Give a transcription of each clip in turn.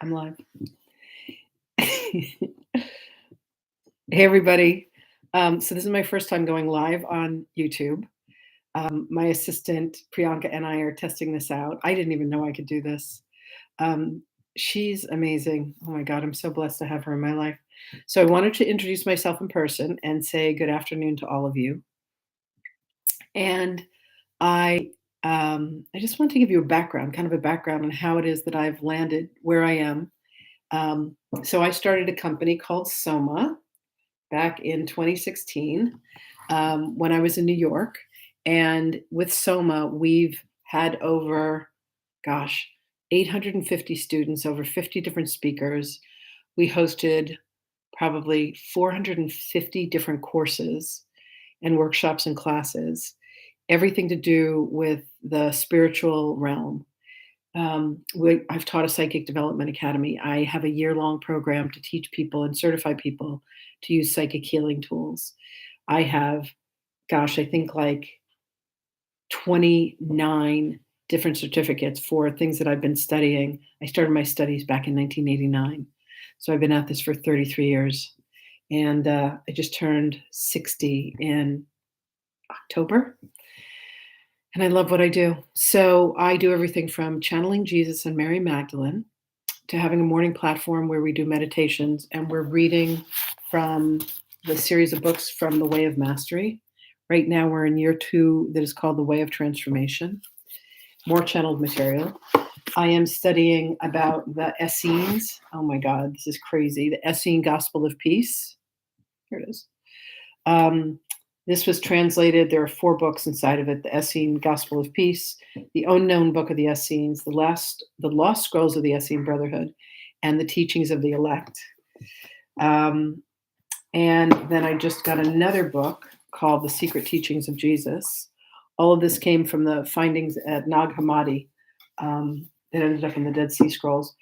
I'm live. Hey, everybody. So this is my first time going live on YouTube. My assistant Priyanka and I are testing this out. I didn't even know I could do this. Um, she's amazing. Oh my God, I'm so blessed to have her in my life. So I wanted to introduce myself in person and say good afternoon to all of you. And I just want to give you a background, kind of a background on how it is that I've landed where I am. So I started a company called Soma back in 2016 when I was in New York. And with Soma, we've had over, gosh, 850 students, over 50 different speakers. We hosted probably 450 different courses and workshops and classes, everything to do with the spiritual realm. I've taught a psychic development academy. I have a year-long program to teach people and certify people to use psychic healing tools. I have, gosh, I think like 29 different certificates for things that I've been studying. I started my studies back in 1989. So I've been at this for 33 years. And I just turned 60 in October. And I love what I do. So I do everything from channeling Jesus and Mary Magdalene to having a morning platform where we do meditations and we're reading from the series of books from the Way of Mastery. Right now we're in year 2 that is called The Way of Transformation. More channeled material. I am studying about the Essenes. Oh my God, this is crazy. The Essene Gospel of Peace. Here it is. This was translated. There are 4 books inside of it: the Essene Gospel of Peace, the Unknown Book of the Essenes, the Lost Scrolls of the Essene Brotherhood, and the Teachings of the Elect. And then I just got another book called The Secret Teachings of Jesus. All of this came from the findings at Nag Hammadi that ended up in the Dead Sea Scrolls.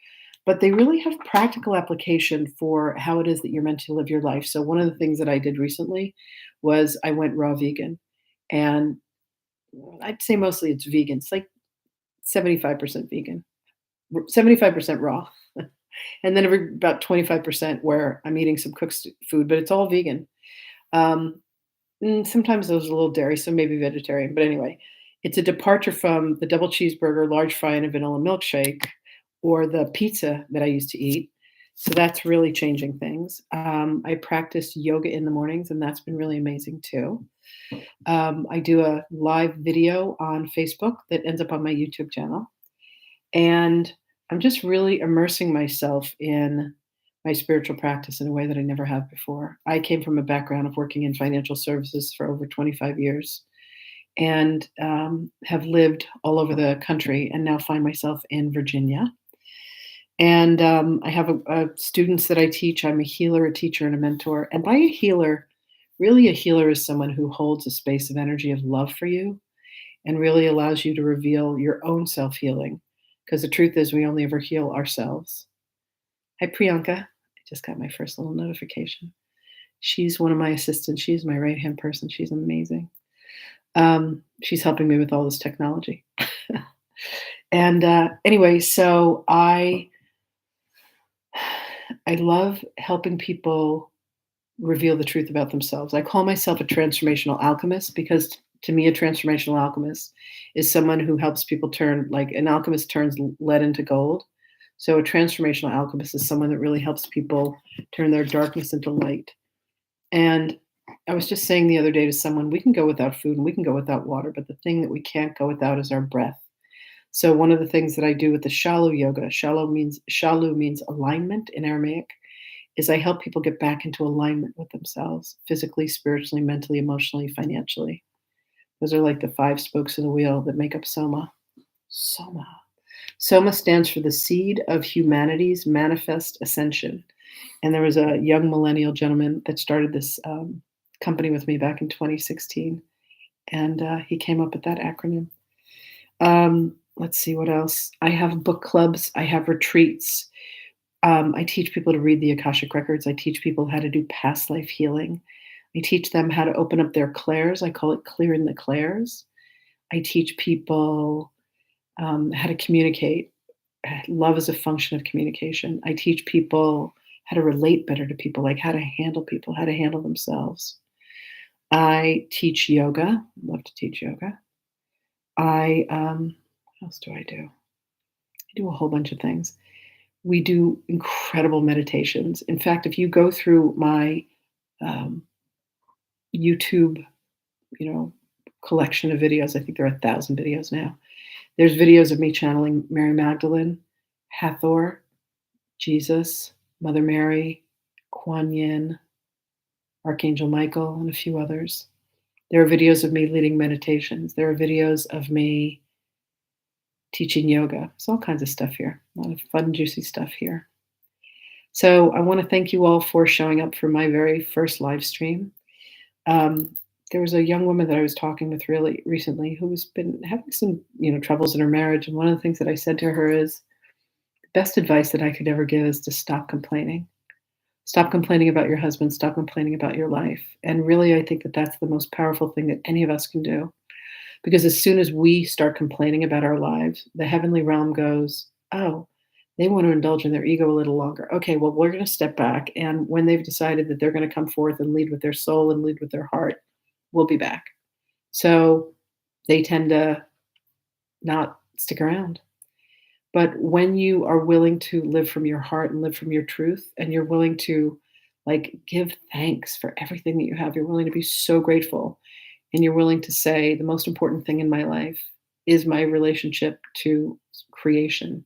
But they really have practical application for how it is that you're meant to live your life. So one of the things that I did recently was I went raw vegan. And I'd say mostly it's vegan. It's like 75% vegan, 75% raw. And then about 25% where I'm eating some cooked food, but it's all vegan. Um, Sometimes there's a little dairy, so maybe vegetarian. But anyway, it's a departure from the double cheeseburger, large fry, and a vanilla milkshake, or the pizza that I used to eat. So that's really changing things. I practice yoga in the mornings, and that's been really amazing too. I do a live video on Facebook that ends up on my YouTube channel. And I'm just really immersing myself in my spiritual practice in a way that I never have before. I came from a background of working in financial services for over 25 years and have lived all over the country and now find myself in Virginia. And I have students that I teach. I'm a healer, a teacher, and a mentor. And by a healer, really a healer is someone who holds a space of energy of love for you and really allows you to reveal your own self-healing. Because the truth is we only ever heal ourselves. Hi, Priyanka. I just got my first little notification. She's one of my assistants. She's my right-hand person. She's amazing. She's helping me with all this technology. And anyway, so I love helping people reveal the truth about themselves. I call myself a transformational alchemist because to me, a transformational alchemist is someone who helps people turn, like an alchemist turns lead into gold. So a transformational alchemist is someone that really helps people turn their darkness into light. And I was just saying the other day to someone, we can go without food and we can go without water, but the thing that we can't go without is our breath. So one of the things that I do with the shallow yoga, shalu means alignment in Aramaic, is I help people get back into alignment with themselves, physically, spiritually, mentally, emotionally, financially. Those are like the 5 spokes of the wheel that make up Soma. Soma. Soma stands for the seed of humanity's manifest ascension. And there was a young millennial gentleman that started this company with me back in 2016. And he came up with that acronym. Let's see what else. I have book clubs. I have retreats. I teach people to read the Akashic Records. I teach people how to do past life healing. I teach them how to open up their clairs. I call it clearing the clairs. I teach people how to communicate Love is a function of communication. I teach people how to relate better to people, like how to handle people, how to handle themselves. I teach yoga. Love to teach yoga. What else do I do? I do a whole bunch of things. We do incredible meditations. In fact, if you go through my um, YouTube, you know, collection of videos, I think there are 1,000 videos now. There's videos of me channeling Mary Magdalene, Hathor, Jesus, Mother Mary, Kuan Yin, Archangel Michael, and a few others. There are videos of me leading meditations. There are videos of me teaching yoga. There's all kinds of stuff here. A lot of fun, juicy stuff here. So I want to thank you all for showing up for my very first live stream. Um, there was a young woman that I was talking with really recently who's been having some, troubles in her marriage. And one of the things that I said to her is, the best advice that I could ever give is to stop complaining. Stop complaining about your husband. Stop complaining about your life. And really, I think that that's the most powerful thing that any of us can do. Because as soon as we start complaining about our lives, the heavenly realm goes, oh, they want to indulge in their ego a little longer. Okay, well, we're going to step back. And when they've decided that they're going to come forth and lead with their soul and lead with their heart, we'll be back. So they tend to not stick around. But when you are willing to live from your heart and live from your truth, and you're willing to give thanks for everything that you have, you're willing to be so grateful, and you're willing to say, the most important thing in my life is my relationship to creation,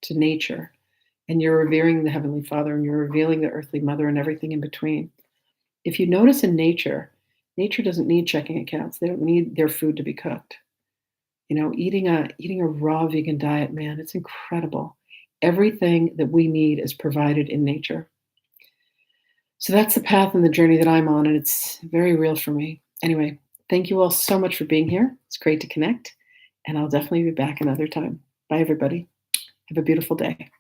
to nature. And you're revering the Heavenly Father, and you're revealing the earthly mother and everything in between. If you notice in nature, nature doesn't need checking accounts. They don't need their food to be cooked. Eating a raw vegan diet, man, it's incredible. Everything that we need is provided in nature. So that's the path and the journey that I'm on, and it's very real for me. Anyway, thank you all so much for being here. It's great to connect, and I'll definitely be back another time. Bye, everybody. Have a beautiful day.